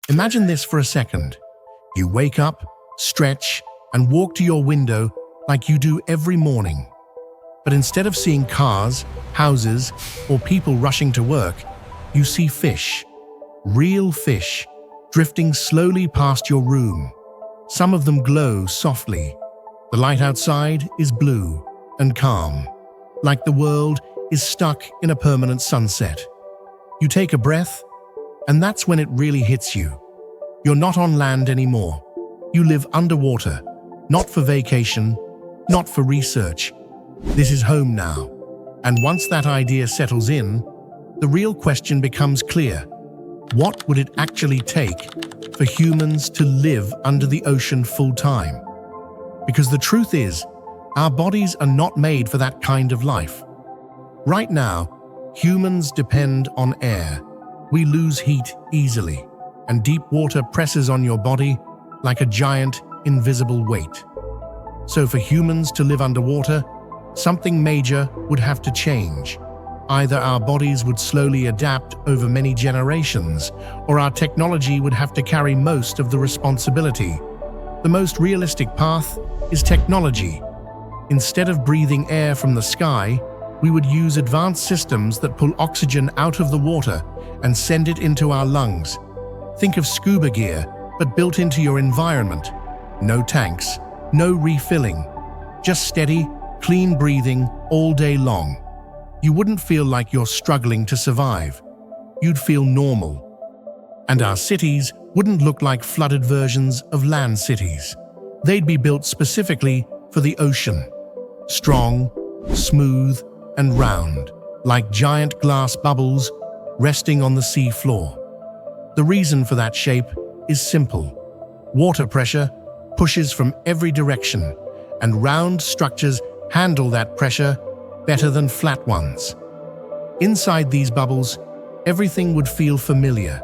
Imagine this for a second. You wake up, stretch, and walk to your window like you do every morning. But instead of seeing cars, houses, or people rushing to work, you see fish, real fish, drifting slowly past your room. Some of them glow softly. The light outside is blue and calm, like the world is stuck in a permanent sunset. You take a breath, and that's when it really hits you. You're not on land anymore. You live underwater, not for vacation, not for research. This is home now. And once that idea settles in, the real question becomes clear. What would it actually take for humans to live under the ocean full-time? Because the truth is, our bodies are not made for that kind of life. Right now, humans depend on air. We lose heat easily, and deep water presses on your body like a giant, invisible weight. So for humans to live underwater, something major would have to change. Either our bodies would slowly adapt over many generations, or our technology would have to carry most of the responsibility. The most realistic path is technology. Instead of breathing air from the sky, we would use advanced systems that pull oxygen out of the water and send it into our lungs. Think of scuba gear, but built into your environment. No tanks, no refilling, just steady, clean breathing all day long. You wouldn't feel like you're struggling to survive. You'd feel normal. And our cities wouldn't look like flooded versions of land cities. They'd be built specifically for the ocean. Strong, smooth, and round, like giant glass bubbles resting on the sea floor. The reason for that shape is simple. Water pressure pushes from every direction, and round structures handle that pressure better than flat ones. Inside these bubbles, everything would feel familiar.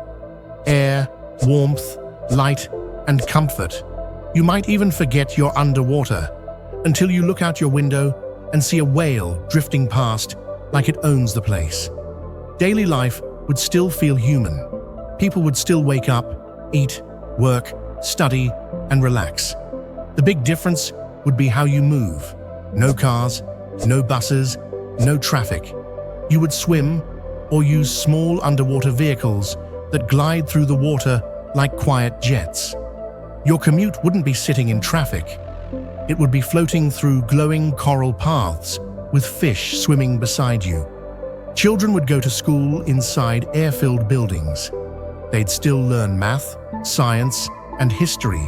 Air, warmth, light, and comfort. You might even forget you're underwater until you look out your window and see a whale drifting past like it owns the place. Daily life would still feel human. People would still wake up, eat, work, study, and relax. The big difference would be how you move. No cars, no buses, no traffic. You would swim or use small underwater vehicles that glide through the water like quiet jets. Your commute wouldn't be sitting in traffic. It would be floating through glowing coral paths with fish swimming beside you. Children would go to school inside air-filled buildings. They'd still learn math, science, and history,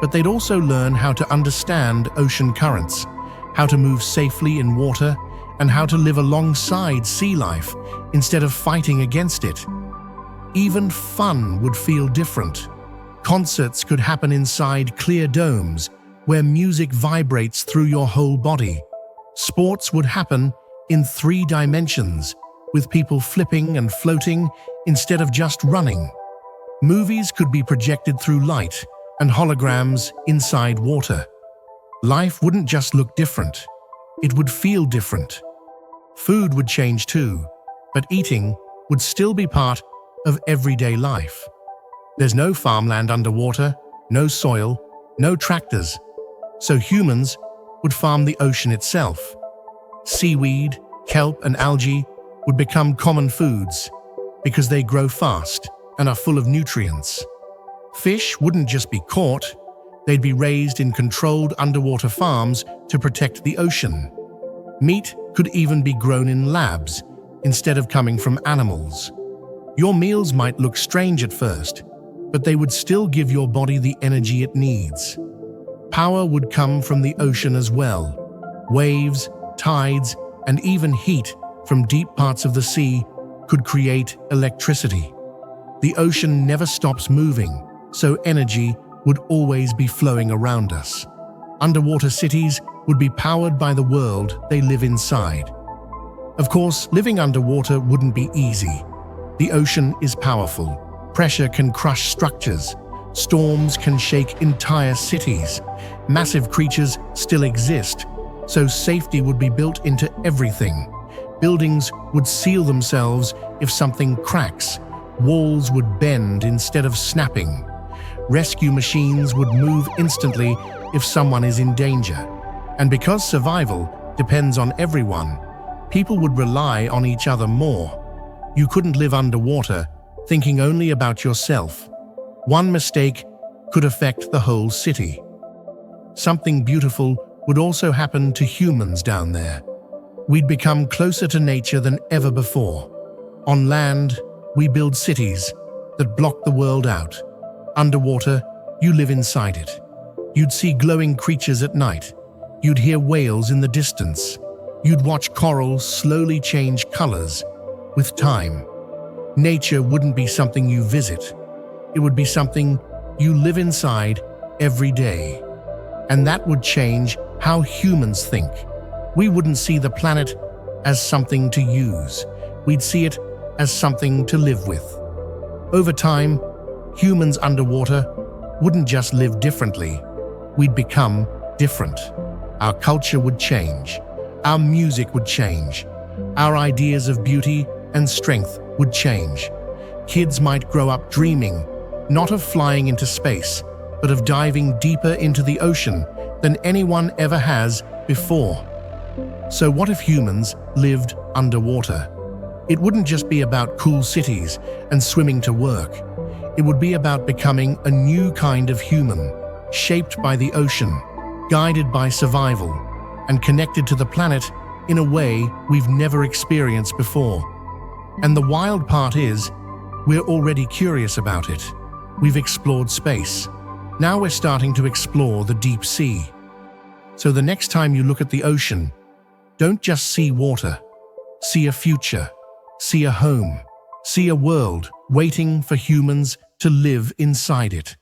but they'd also learn how to understand ocean currents, how to move safely in water, and how to live alongside sea life instead of fighting against it. Even fun would feel different. Concerts could happen inside clear domes where music vibrates through your whole body. Sports would happen in 3 dimensions, with people flipping and floating instead of just running. Movies could be projected through light and holograms inside water. Life wouldn't just look different, it would feel different. Food would change too, but eating would still be part of everyday life. There's no farmland underwater, no soil, no tractors. So humans would farm the ocean itself. Seaweed, kelp, and algae would become common foods because they grow fast and are full of nutrients. Fish wouldn't just be caught, they'd be raised in controlled underwater farms to protect the ocean. Meat could even be grown in labs instead of coming from animals. Your meals might look strange at first, but they would still give your body the energy it needs. Power would come from the ocean as well. Waves, tides, and even heat from deep parts of the sea could create electricity. The ocean never stops moving, so energy would always be flowing around us. Underwater cities would be powered by the world they live inside. Of course, living underwater wouldn't be easy. The ocean is powerful. Pressure can crush structures. Storms can shake entire cities. Massive creatures still exist, so safety would be built into everything. Buildings would seal themselves if something cracks. Walls would bend instead of snapping. Rescue machines would move instantly if someone is in danger. And because survival depends on everyone, people would rely on each other more. You couldn't live underwater thinking only about yourself. One mistake could affect the whole city. Something beautiful would also happen to humans down there. We'd become closer to nature than ever before. On land, we build cities that block the world out. Underwater, you live inside it. You'd see glowing creatures at night. You'd hear whales in the distance. You'd watch coral slowly change colors with time. Nature wouldn't be something you visit. It would be something you live inside every day. And that would change how humans think. We wouldn't see the planet as something to use. We'd see it as something to live with. Over time, humans underwater wouldn't just live differently. We'd become different. Our culture would change. Our music would change. Our ideas of beauty and strength would change. Kids might grow up dreaming, not of flying into space, but of diving deeper into the ocean than anyone ever has before. So what if humans lived underwater? It wouldn't just be about cool cities and swimming to work. It would be about becoming a new kind of human, shaped by the ocean, guided by survival, and connected to the planet in a way we've never experienced before. And the wild part is, we're already curious about it. We've explored space. Now we're starting to explore the deep sea. So the next time you look at the ocean, don't just see water. See a future. See a home. See a world waiting for humans to live inside it.